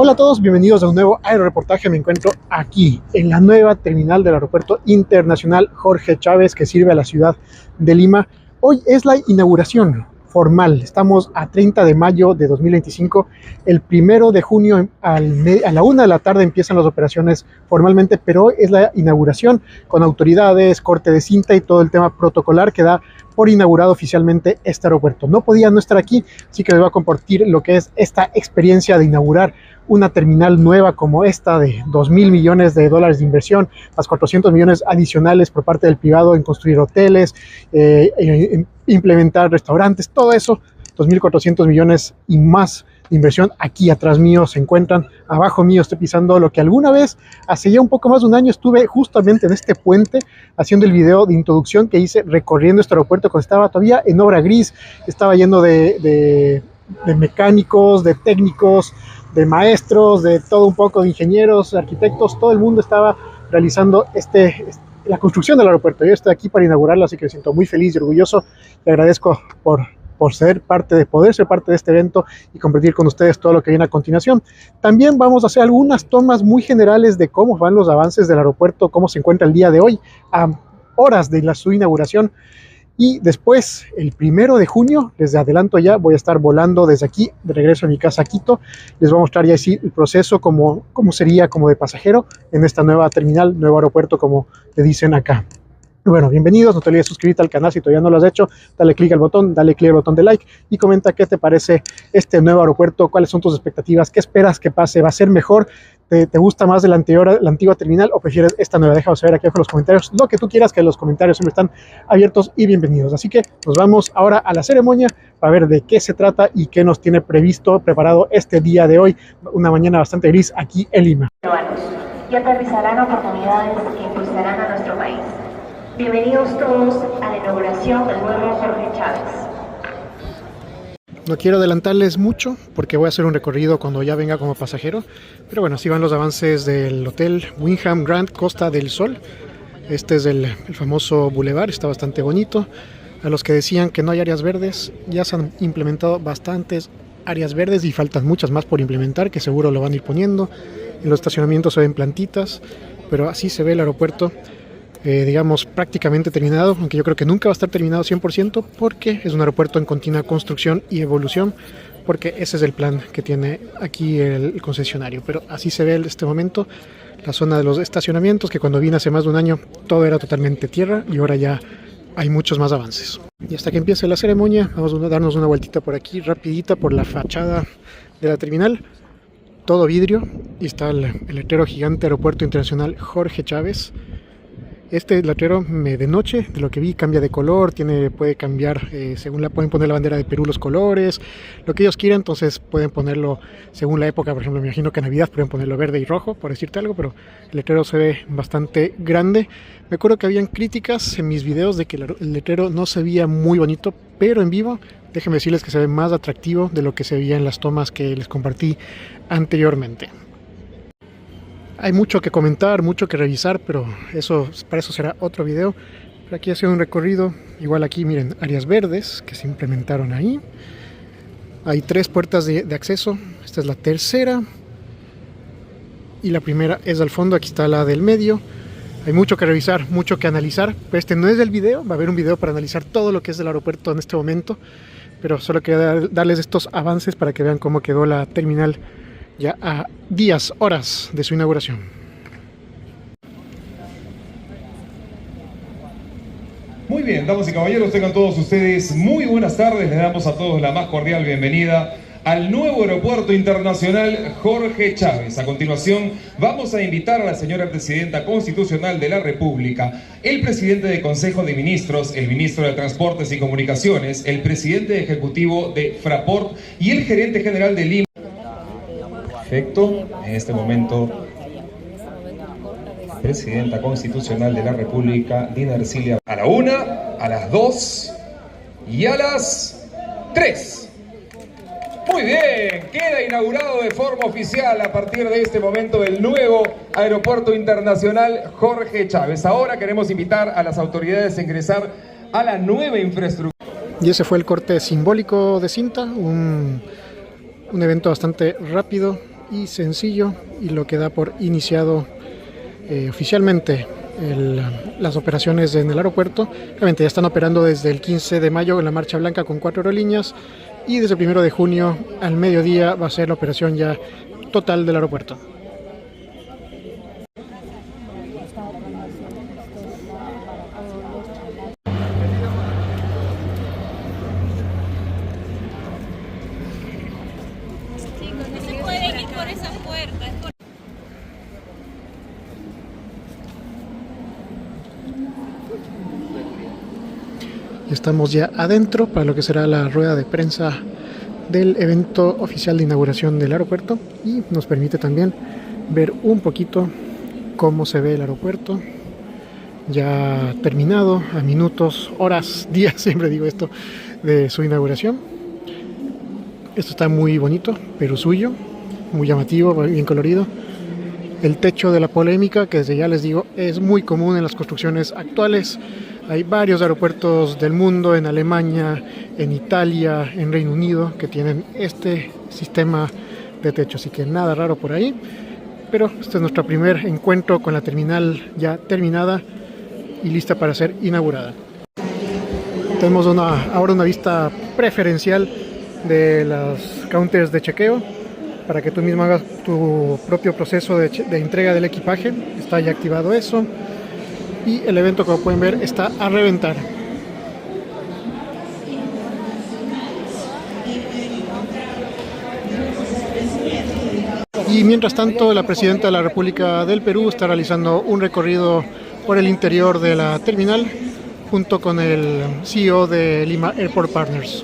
Hola a todos, bienvenidos a un nuevo aeroreportaje. Me encuentro aquí en la nueva terminal del Aeropuerto Internacional Jorge Chávez, que sirve a la ciudad de Lima. Hoy es la inauguración formal. Estamos a 30 de mayo de 2025. El 1 de junio a la 1 de la tarde empiezan las operaciones formalmente, pero hoy es la inauguración con autoridades, corte de cinta y todo el tema protocolar que da por inaugurado oficialmente este aeropuerto. No podía no estar aquí, así que les voy a compartir lo que es esta experiencia de inaugurar una terminal nueva como esta de 2.000 millones de dólares de inversión, más 400 millones adicionales por parte del privado en construir hoteles, implementar restaurantes, todo eso, 2.400 millones y más de inversión. Aquí atrás mío se encuentran, abajo mío estoy pisando lo que alguna vez, hace ya un poco más de un año, estuve justamente en este puente haciendo el video de introducción que hice recorriendo este aeropuerto cuando estaba todavía en obra gris, estaba lleno de mecánicos, de técnicos, de maestros, de todo un poco, de ingenieros, de arquitectos. Todo el mundo estaba realizando la construcción del aeropuerto. Yo estoy aquí para inaugurarlo, así que me siento muy feliz y orgulloso. Le agradezco por poder ser parte de este evento y compartir con ustedes todo lo que viene a continuación. También vamos a hacer algunas tomas muy generales de cómo van los avances del aeropuerto, cómo se encuentra el día de hoy, a horas de su inauguración. Y después, el 1 de junio, les adelanto ya, voy a estar volando desde aquí, de regreso a mi casa a Quito. Les voy a mostrar ya así el proceso, cómo sería como de pasajero en esta nueva terminal, nuevo aeropuerto, como le dicen acá. Bueno, bienvenidos, no te olvides suscribirte al canal si todavía no lo has hecho, dale click al botón, dale click al botón de like y comenta qué te parece este nuevo aeropuerto, cuáles son tus expectativas, qué esperas que pase, va a ser mejor, te gusta más de la antigua terminal o prefieres esta nueva. Déjame saber aquí abajo en los comentarios lo que tú quieras, que los comentarios siempre están abiertos y bienvenidos. Así que nos vamos ahora a la ceremonia para ver de qué se trata y qué nos tiene preparado este día de hoy, una mañana bastante gris aquí en Lima. Y aterrizarán oportunidades que impulsarán a nuestro país. Bienvenidos todos a la inauguración del nuevo Jorge Chávez. No quiero adelantarles mucho porque voy a hacer un recorrido cuando ya venga como pasajero, pero bueno, así van los avances del hotel Wyndham Grand Costa del Sol. Este es el famoso bulevar, está bastante bonito. A los que decían que no hay áreas verdes, ya se han implementado bastantes áreas verdes y faltan muchas más por implementar, que seguro lo van a ir poniendo. En los estacionamientos se ven plantitas, pero así se ve el aeropuerto. Digamos prácticamente terminado, aunque yo creo que nunca va a estar terminado 100% porque es un aeropuerto en continua construcción y evolución, porque ese es el plan que tiene aquí el concesionario. Pero así se ve en este momento la zona de los estacionamientos, que cuando vine hace más de un año todo era totalmente tierra y ahora ya hay muchos más avances. Y hasta que empiece la ceremonia vamos a darnos una vueltita por aquí rapidita por la fachada de la terminal, todo vidrio, y está el letrero gigante Aeropuerto Internacional Jorge Chávez. Este letrero de noche, de lo que vi, cambia de color, puede cambiar, pueden poner la bandera de Perú los colores, lo que ellos quieran, entonces pueden ponerlo según la época. Por ejemplo, me imagino que en Navidad pueden ponerlo verde y rojo, por decirte algo, pero el letrero se ve bastante grande. Me acuerdo que habían críticas en mis videos de que el letrero no se veía muy bonito, pero en vivo, déjenme decirles que se ve más atractivo de lo que se veía en las tomas que les compartí anteriormente. Hay mucho que comentar, mucho que revisar, pero para eso será otro video. Pero aquí ha sido un recorrido. Igual aquí miren, áreas verdes que se implementaron ahí. Hay 3 puertas de acceso. Esta es la tercera. Y la primera es al fondo. Aquí está la del medio. Hay mucho que revisar, mucho que analizar. Pero este no es el video. Va a haber un video para analizar todo lo que es el aeropuerto en este momento. Pero solo quería darles estos avances para que vean cómo quedó la terminal ya a días, horas de su inauguración. Muy bien, damas y caballeros, tengan todos ustedes muy buenas tardes. Les damos a todos la más cordial bienvenida al nuevo Aeropuerto Internacional Jorge Chávez. A continuación, vamos a invitar a la señora Presidenta Constitucional de la República, el Presidente del Consejo de Ministros, el Ministro de Transportes y Comunicaciones, el Presidente Ejecutivo de Fraport y el Gerente General de Lima. Perfecto, en este momento, Presidenta Constitucional de la República, Dina Ercilia, a la 1, a las 2 y a las 3. Muy bien, queda inaugurado de forma oficial a partir de este momento el nuevo Aeropuerto Internacional Jorge Chávez. Ahora queremos invitar a las autoridades a ingresar a la nueva infraestructura. Y ese fue el corte simbólico de cinta, un evento bastante rápido y sencillo, y lo que da por iniciado oficialmente las operaciones en el aeropuerto. Realmente ya están operando desde el 15 de mayo en la marcha blanca con 4 aerolíneas, y desde el 1 de junio al mediodía va a ser la operación ya total del aeropuerto. Estamos ya adentro para lo que será la rueda de prensa del evento oficial de inauguración del aeropuerto, y nos permite también ver un poquito cómo se ve el aeropuerto ya terminado, a minutos, horas, días, siempre digo esto, de su inauguración. Esto está muy bonito, pero suyo, muy llamativo, bien colorido. El techo de la polémica, que desde ya les digo es muy común en las construcciones actuales. Hay varios aeropuertos del mundo, en Alemania, en Italia, en Reino Unido, que tienen este sistema de techo, así que nada raro por ahí. Pero este es nuestro primer encuentro con la terminal ya terminada y lista para ser inaugurada. Tenemos ahora una vista preferencial de los counters de chequeo, para que tú mismo hagas tu propio proceso de entrega del equipaje. Está ya activado eso, y el evento, como pueden ver, está a reventar. Y mientras tanto, la presidenta de la República del Perú está realizando un recorrido por el interior de la terminal junto con el CEO de Lima Airport Partners.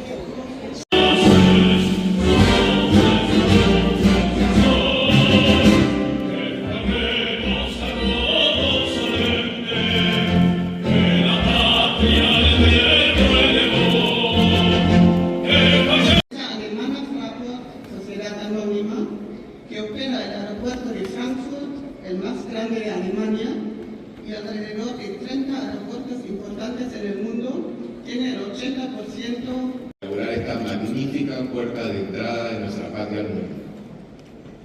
Que opera el aeropuerto de Frankfurt, el más grande de Alemania, y alrededor de 30 aeropuertos importantes en el mundo, tiene el 80%. Inaugurar esta magnífica puerta de entrada de nuestra patria al mundo.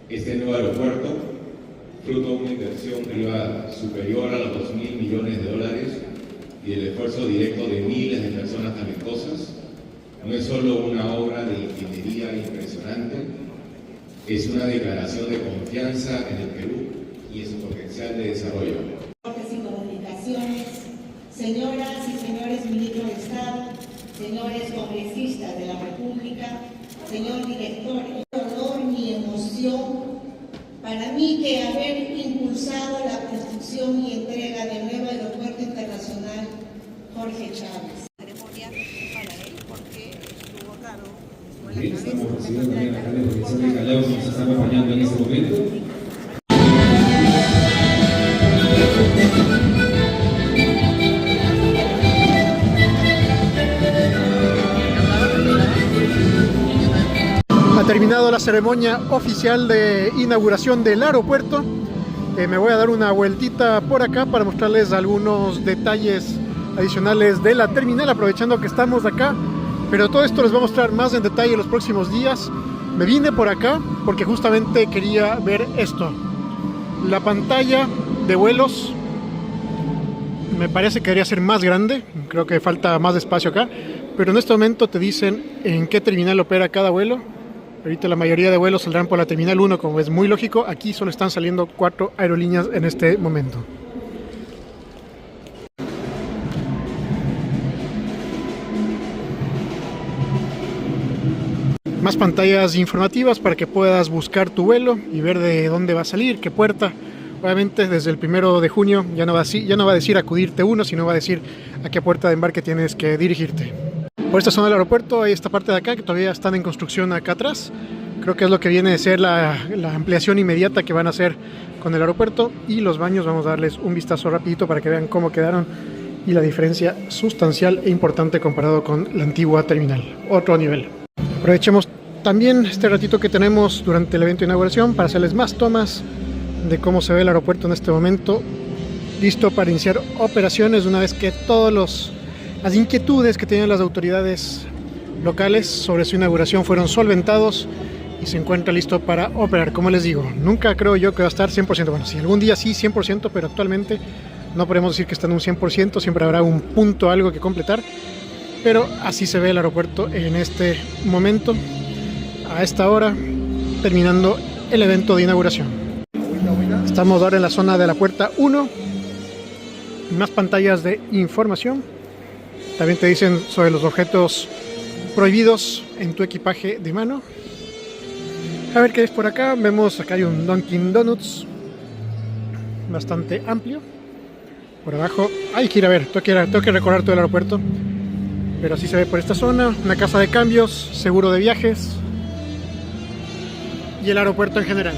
Este nuevo aeropuerto, fruto de una inversión privada superior a los $2.000 millones y el esfuerzo directo de miles de personas talentosas, no es solo una obra de ingeniería impresionante, es una declaración de confianza en el Perú y en su potencial de desarrollo. Y comunicaciones, señoras y señores ministros de Estado, señores congresistas de la República, señor director, honor y emoción para mí que haber impulsado la construcción y entrega del nuevo aeropuerto internacional Jorge Chávez. Bien, estamos recibiendo también a Carlos Vicente Callao, que nos está acompañando en este momento. Ha terminado la ceremonia oficial de inauguración del aeropuerto. Me voy a dar una vueltita por acá para mostrarles algunos detalles adicionales de la terminal, aprovechando que estamos acá. Pero todo esto les voy a mostrar más en detalle en los próximos días. Me vine por acá porque justamente quería ver esto. La pantalla de vuelos me parece que debería ser más grande. Creo que falta más espacio acá. Pero en este momento te dicen en qué terminal opera cada vuelo. Ahorita la mayoría de vuelos saldrán por la terminal 1, como es muy lógico. Aquí solo están saliendo 4 aerolíneas en este momento. Más pantallas informativas para que puedas buscar tu vuelo y ver de dónde va a salir, qué puerta. Obviamente desde el 1 de junio ya no va a decir acudirte uno, sino va a decir a qué puerta de embarque tienes que dirigirte. Por esta zona del aeropuerto hay esta parte de acá que todavía están en construcción acá atrás. Creo que es lo que viene a ser la ampliación inmediata que van a hacer con el aeropuerto. Y los baños, vamos a darles un vistazo rapidito para que vean cómo quedaron y la diferencia sustancial e importante comparado con la antigua terminal. Otro nivel. Aprovechemos también este ratito que tenemos durante el evento de inauguración para hacerles más tomas de cómo se ve el aeropuerto en este momento, listo para iniciar operaciones una vez que todas las inquietudes que tenían las autoridades locales sobre su inauguración fueron solventados y se encuentra listo para operar. Como les digo, nunca creo yo que va a estar 100%. Bueno, si algún día sí 100%, pero actualmente no podemos decir que está en un 100%, siempre habrá un punto, algo que completar. Pero así se ve el aeropuerto en este momento, a esta hora, terminando el evento de inauguración. Estamos ahora en la zona de la puerta 1, más pantallas de información. También te dicen sobre los objetos prohibidos en tu equipaje de mano. A ver qué es por acá. Vemos acá hay un Dunkin' Donuts bastante amplio. Por abajo hay que ir a ver, tengo que recorrer todo el aeropuerto, pero así se ve por esta zona. Una casa de cambios, seguro de viajes y el aeropuerto en general.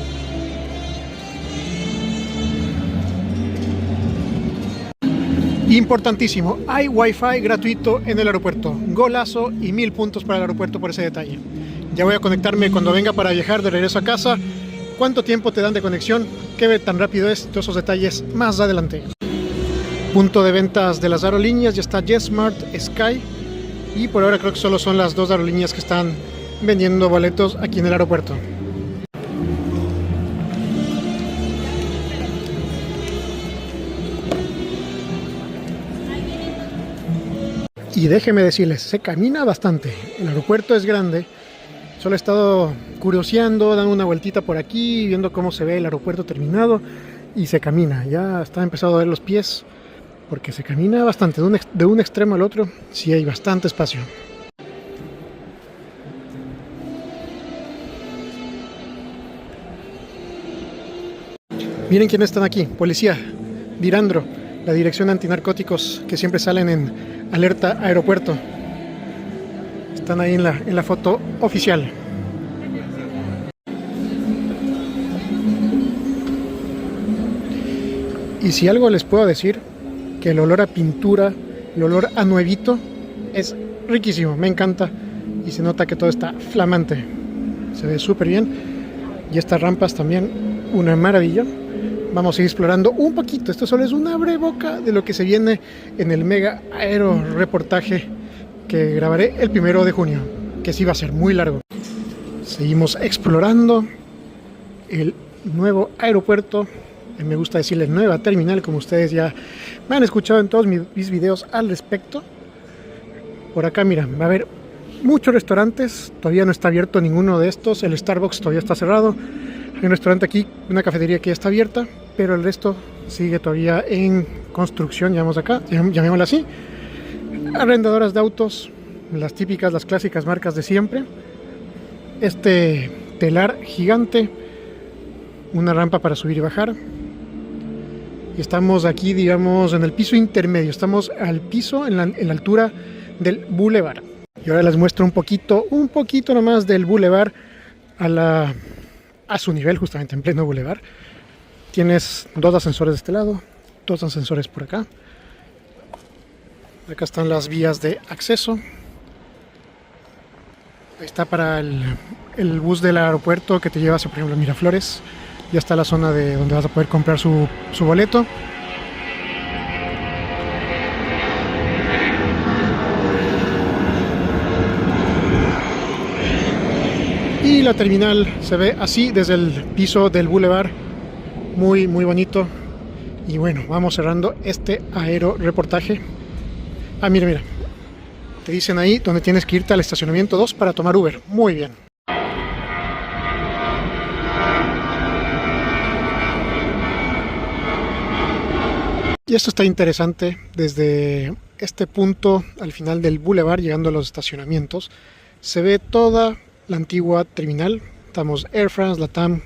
Importantísimo, hay wifi gratuito en el aeropuerto. Golazo y 1000 puntos para el aeropuerto por ese detalle. Ya voy a conectarme cuando venga para viajar de regreso a casa. ¿Cuánto tiempo te dan de conexión? ¿Qué tan rápido es? Todos esos detalles más adelante. Punto de ventas de las aerolíneas, ya está JetSmart, Sky. Y por ahora creo que solo son las dos aerolíneas que están vendiendo boletos aquí en el aeropuerto. Y déjenme decirles, se camina bastante. El aeropuerto es grande. Solo he estado curioseando, dando una vueltita por aquí, viendo cómo se ve el aeropuerto terminado. Y se camina, ya está empezando a ver los pies, porque se camina bastante. De un extremo al otro, sí hay bastante espacio. Miren quiénes están aquí. Policía, Dirandro, la Dirección Antinarcóticos, que siempre salen en alerta aeropuerto. Están ahí en la foto oficial. Y si algo les puedo decir, que el olor a pintura, el olor a nuevito, es riquísimo, me encanta. Y se nota que todo está flamante. Se ve súper bien. Y estas rampas también, una maravilla. Vamos a ir explorando un poquito. Esto solo es un abreboca de lo que se viene en el mega aero reportaje que grabaré el 1 de junio, que sí va a ser muy largo. Seguimos explorando el nuevo aeropuerto. Me gusta decirle nueva terminal, como ustedes ya me han escuchado en todos mis videos al respecto. Por acá, mira, va a haber muchos restaurantes. Todavía no está abierto ninguno de estos. El Starbucks todavía está cerrado. Hay un restaurante aquí, una cafetería que ya está abierta, pero el resto sigue todavía en construcción. Llamamos acá, llamémosla así. Arrendadoras de autos, las típicas, las clásicas marcas de siempre. Este telar gigante, una rampa para subir y bajar. Y estamos aquí, digamos, en el piso intermedio. Estamos al piso, en la altura del bulevar. Y ahora les muestro un poquito nomás del bulevar a su nivel, justamente en pleno bulevar. Tienes dos ascensores de este lado, dos ascensores por acá. Acá están las vías de acceso. Ahí está para el bus del aeropuerto que te lleva hacia, por ejemplo, Miraflores. Ya está la zona de donde vas a poder comprar su boleto. Y la terminal se ve así desde el piso del bulevar. Muy, muy bonito. Y bueno, vamos cerrando este aero reportaje. Ah, mira. Te dicen ahí donde tienes que irte al estacionamiento 2 para tomar Uber. Muy bien. Y esto está interesante. Desde este punto al final del bulevar, llegando a los estacionamientos, se ve toda la antigua terminal. Estamos Air France, LATAM,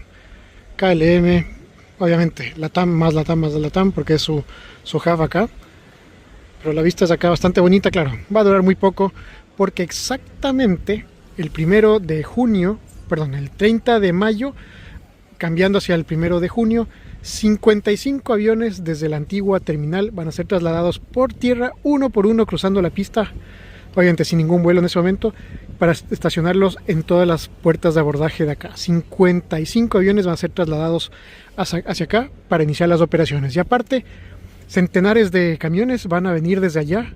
KLM, obviamente LATAM más LATAM porque es su hub acá. Pero la vista es acá bastante bonita, claro. Va a durar muy poco porque exactamente el 1 de junio, perdón, el 30 de mayo, cambiando hacia el 1 de junio, 55 aviones desde la antigua terminal van a ser trasladados por tierra, uno por uno, cruzando la pista, obviamente sin ningún vuelo en ese momento, para estacionarlos en todas las puertas de abordaje de acá. 55 aviones van a ser trasladados hacia acá para iniciar las operaciones. Y aparte, centenares de camiones van a venir desde allá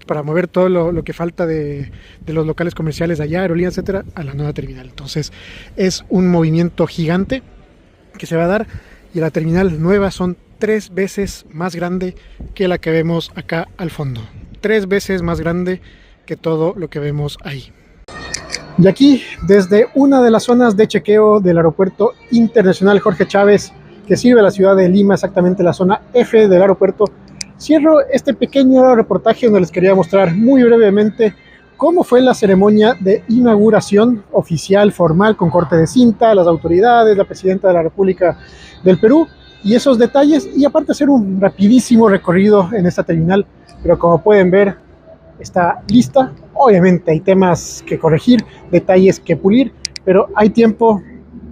para mover todo lo que falta de los locales comerciales de allá, aerolíneas, etcétera, a la nueva terminal. Entonces es un movimiento gigante que se va a dar, y la terminal nueva son 3 veces más grande que la que vemos acá al fondo. 3 veces más grande que todo lo que vemos ahí. Y aquí, desde una de las zonas de chequeo del Aeropuerto Internacional Jorge Chávez, que sirve a la ciudad de Lima, exactamente la zona F del aeropuerto, cierro este pequeño reportaje donde les quería mostrar muy brevemente cómo fue la ceremonia de inauguración oficial, formal, con corte de cinta, las autoridades, la presidenta de la República del Perú, y esos detalles, y aparte hacer un rapidísimo recorrido en esta terminal, pero como pueden ver, está lista. Obviamente hay temas que corregir, detalles que pulir, pero hay tiempo,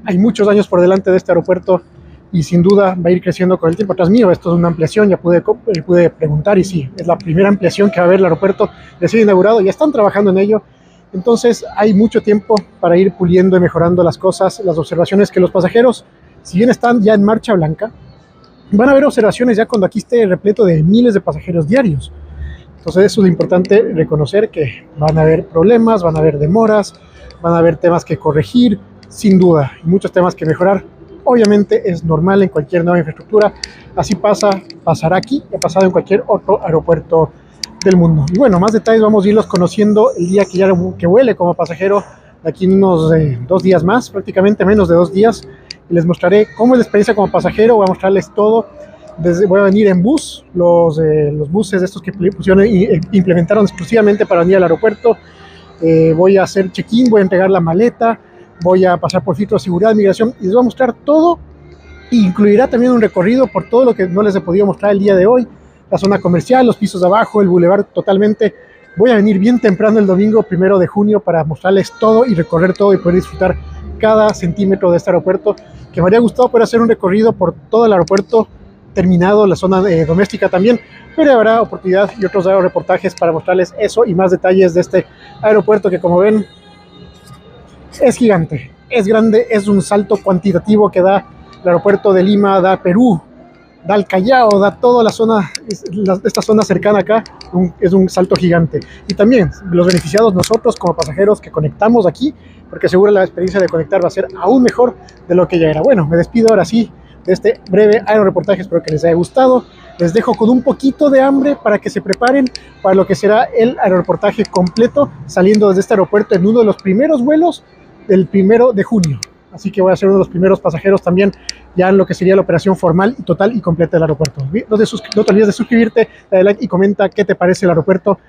hay muchos años por delante de este aeropuerto, y sin duda va a ir creciendo con el tiempo. Atrás mío, esto es una ampliación, ya pude preguntar, y sí, es la primera ampliación que va a haber el aeropuerto recién inaugurado, ya están trabajando en ello. Entonces hay mucho tiempo para ir puliendo y mejorando las cosas, las observaciones que los pasajeros, si bien están ya en marcha blanca, van a haber observaciones ya cuando aquí esté repleto de miles de pasajeros diarios. Entonces eso es importante reconocer, que van a haber problemas, van a haber demoras, van a haber temas que corregir, sin duda, y muchos temas que mejorar. Obviamente es normal en cualquier nueva infraestructura, así pasará aquí, ha pasado en cualquier otro aeropuerto del mundo. Y bueno, más detalles vamos a irlos conociendo el día que vuele como pasajero, de aquí en unos 2 días más, prácticamente menos de 2 días, y les mostraré cómo es la experiencia como pasajero. Voy a mostrarles todo. Voy a venir en bus, los buses estos que implementaron exclusivamente para venir al aeropuerto. Voy a hacer check-in, voy a entregar la maleta, voy a pasar por filtro de seguridad, migración, y les voy a mostrar todo. Incluirá también un recorrido por todo lo que no les he podido mostrar el día de hoy, la zona comercial, los pisos de abajo, el bulevar totalmente. Voy a venir bien temprano el domingo 1 de junio para mostrarles todo y recorrer todo y poder disfrutar cada centímetro de este aeropuerto, que me habría gustado poder hacer un recorrido por todo el aeropuerto terminado, la zona doméstica también, pero habrá oportunidad y otros reportajes para mostrarles eso y más detalles de este aeropuerto, que como ven es gigante, es grande, es un salto cuantitativo que da el aeropuerto de Lima, da Perú, da el Callao, da toda la zona, esta zona cercana acá, es un salto gigante. Y también los beneficiados nosotros como pasajeros que conectamos aquí, porque seguro la experiencia de conectar va a ser aún mejor de lo que ya era. Bueno, me despido ahora sí de este breve aeroreportaje, espero que les haya gustado. Les dejo con un poquito de hambre para que se preparen para lo que será el aeroreportaje completo, saliendo desde este aeropuerto en uno de los primeros vuelos del 1 de junio. Así que voy a ser uno de los primeros pasajeros también ya en lo que sería la operación formal y total y completa del aeropuerto. No te olvides de suscribirte, dale like y comenta qué te parece el aeropuerto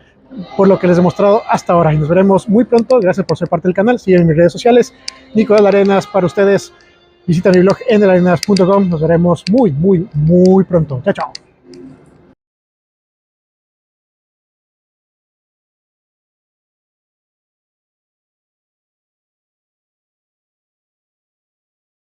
por lo que les he mostrado hasta ahora. Y nos veremos muy pronto. Gracias por ser parte del canal. Sígueme en mis redes sociales. Nicolás Larenas para ustedes. Visita mi blog en elArenas.com. Nos veremos muy pronto. Chao, chao.